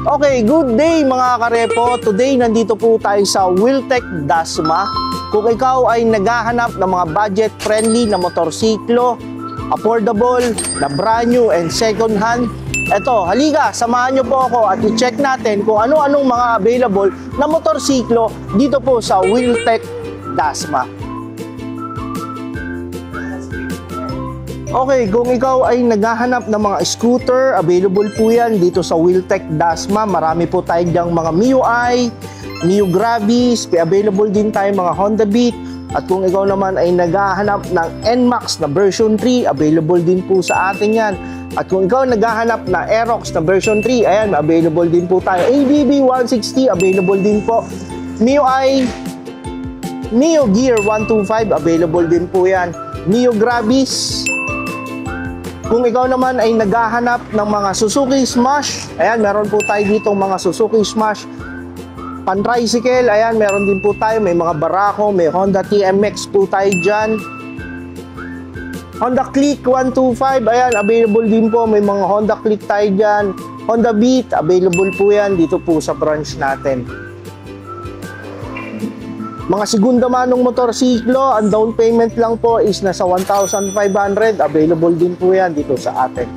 Okay, good day mga karepo. Today, nandito po tayo sa Wheeltech Dasma. Kung ikaw ay naghahanap ng mga budget-friendly na motorsiklo, affordable, na brand new and second hand, eto, halika, samahan nyo po ako at i-check natin kung ano-anong mga available na motorsiklo dito po sa Wheeltech Dasma. Okay, kung ikaw ay naghahanap ng mga scooter, available po yan dito sa Wheeltech Dasma. Marami po tayong dyang mga MIUI, Mio Gravis, available din tayo mga Honda Beat. At kung ikaw naman ay naghahanap ng NMAX na version 3, available din po sa atin yan. At kung ikaw naghahanap na Aerox na version 3, ayan, available din po tayo. ABB 160, available din po. MIUI, Mio Gear 125, available din po yan. Mio Gravis. Kung ikaw naman ay naghahanap ng mga Suzuki Smash, ayan, meron po tayo dito mga Suzuki Smash pan-tricycle, ayan, meron din po tayo, may mga Barako, may Honda TMX po tayo dyan. Honda Click 125, ayan, available din po, may mga Honda Click tayo dyan. Honda Beat, available po yan dito po sa branch natin. Mga segunda manong motorsiklo, ang down payment lang po is nasa 1,500. Available din po yan dito sa atin.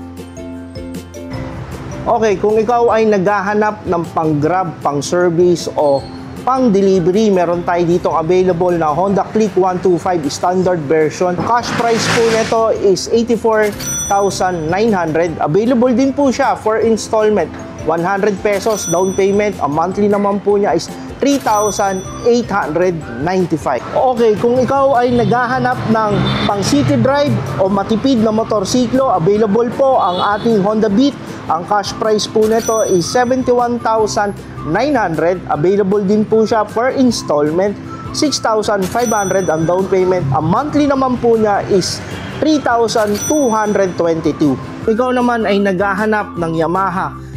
Okay, kung ikaw ay naghahanap ng pang-grab, pang-service o pang-delivery, meron tayo ditong available na Honda Click 125 standard version. Cash price po nito is 84,900. Available din po siya for installment. 100 pesos down payment. Ang monthly naman po niya is 3,895. Okay, kung ikaw ay naghahanap ng pang city drive o matipid na motorsiklo, available po ang ating Honda Beat. Ang cash price po nito is 71,900. Available din po siya per installment. 6,500 ang down payment. Ang monthly naman po niya is 3,222. Ikaw naman ay naghahanap ng Yamaha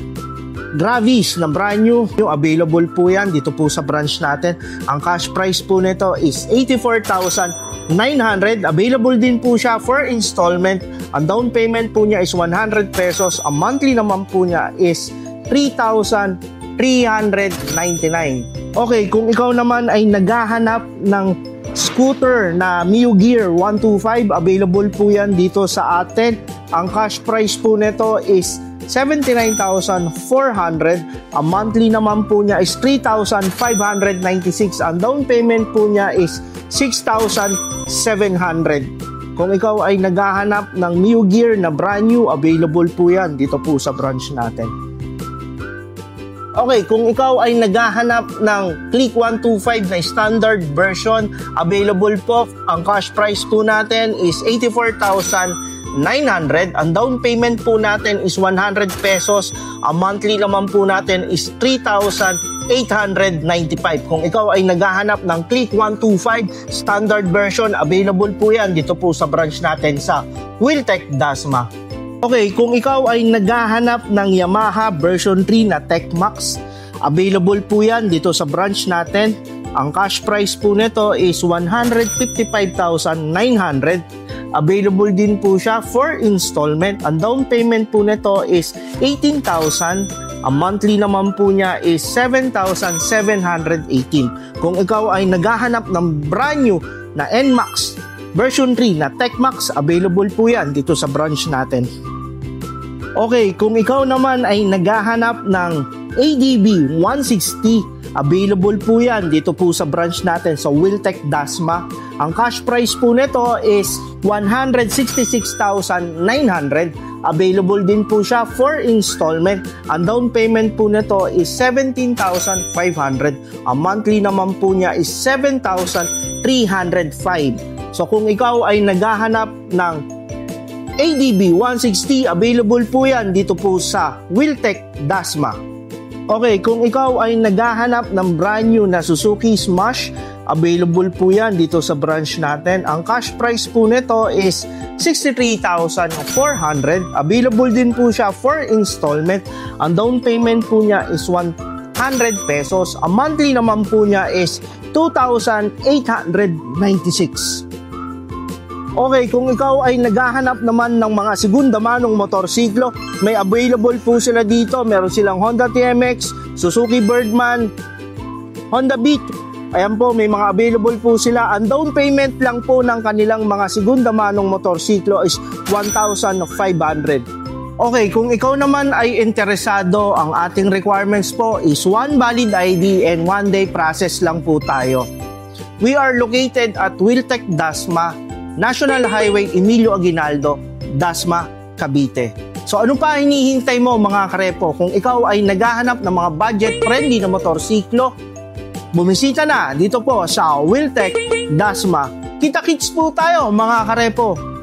Gravis na brand new, yung available po yan dito po sa branch natin. Ang cash price po nito is 84,900. Available din po siya for installment. Ang down payment po niya is 100 pesos. Ang monthly naman po niya is 3,399. Okay, kung ikaw naman ay naghahanap ng scooter na Mio Gear 125, available po yan dito sa atin. Ang cash price po nito is 79,400. Ang monthly naman po niya is 3,596. Ang down payment po niya is 6,700. Kung ikaw ay naghahanap ng Mio Gear na brand new, available po yan dito po sa branch natin. Okay, kung ikaw ay naghahanap ng Click 125 na standard version, available po. Ang cash price po natin is 84,900. Ang down payment po natin is 100 pesos. Ang monthly naman po natin is 3,895. Kung ikaw ay naghahanap ng Click 125 standard version, available po yan dito po sa branch natin sa Wheeltech Dasma. Okay, kung ikaw ay naghahanap ng Yamaha version 3 na TechMax, available po yan dito sa branch natin. Ang cash price po nito is 155,900. Available din po siya for installment. Ang down payment po nito is 18,000. Ang monthly naman po niya is 7,718. Kung ikaw ay naghahanap ng brand new na NMAX version 3 na TechMax, available po yan dito sa branch natin. Okay, kung ikaw naman ay naghahanap ng ADB 160, available po yan dito po sa branch natin sa Wheeltech Dasma. Ang cash price po nito is 166,900. Available din po siya for installment. Ang down payment po nito is 17,500. Ang monthly naman po niya is 7,305. So kung ikaw ay naghahanap ng ADB 160, available po yan dito po sa Wheeltech Dasma. Okay, kung ikaw ay naghahanap ng brand new na Suzuki Smash, available po yan dito sa branch natin. Ang cash price po nito is 63,400. Available din po siya for installment. Ang down payment po niya is 100 pesos. Ang monthly naman po niya is 2,896. Okay, kung ikaw ay naghahanap naman ng mga segunda manong motorsiklo, may available po sila dito. Meron silang Honda TMX, Suzuki Birdman, Honda Beat. Ayan po, may mga available po sila. Ang down payment lang po ng kanilang mga segunda manong motorsiklo is 1,500. Okay, kung ikaw naman ay interesado, ang ating requirements po is 1 valid ID and 1 day process lang po tayo. We are located at Wiltec Dasma, National Highway Emilio Aguinaldo, Dasma, Cavite. So ano pa hinihintay mo mga karepo? Kung ikaw ay naghahanap ng mga budget-friendly na motorsiklo, bumisita na dito po sa Wiltec Dasma. Kita-kits po tayo mga karepo.